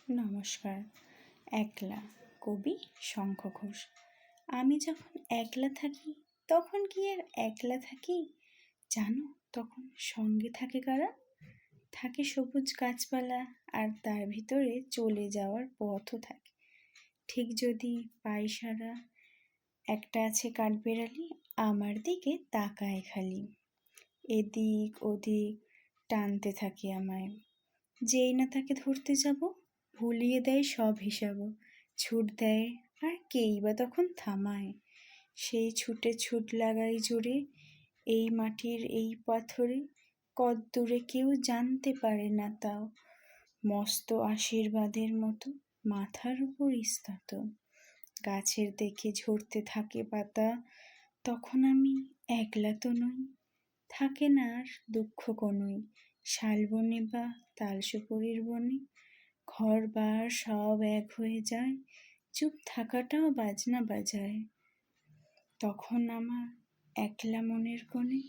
নমস্কার। একলা, কবি শঙ্খ ঘোষ। আমি যখন একলা থাকি তখন কি আর একলা থাকি? জানো, তখন সঙ্গে থাকে কারা? থাকে সবুজ গাছপালা, আর তার ভিতরে চলে যাওয়ার পথও থাকে। ঠিক যদি পাই সারা, একটা আছে কাঠবেড়ালি, আমার দিকে তাকায় খালি। এদিক ওদিক টানতে থাকে আমায়, যেই না তাকে ধরতে যাব ভুলিয়ে দেয় সব হিসাব। ছুট দেয়, আর কেই বা তখন থামায়। সেই ছুটে ছুট লাগাই জোরে, এই মাটির এই পাথরে। কদ্দূরে কেউ জানতে পারে না তাও, মস্ত আশীর্বাদের মতো মাথার উপর স্তত। গাছের দেখে ঝরতে থাকে পাতা, তখন আমি একলা তো নই। থাকে না আর দুঃখ কোনোই, শালবনে বা তালসুপুরির বনে। ঘর বার সব এক হয়ে যায়, চুপ থাকাটাও বাজনা বাজায়। তখন আমার একলা মনের কোণে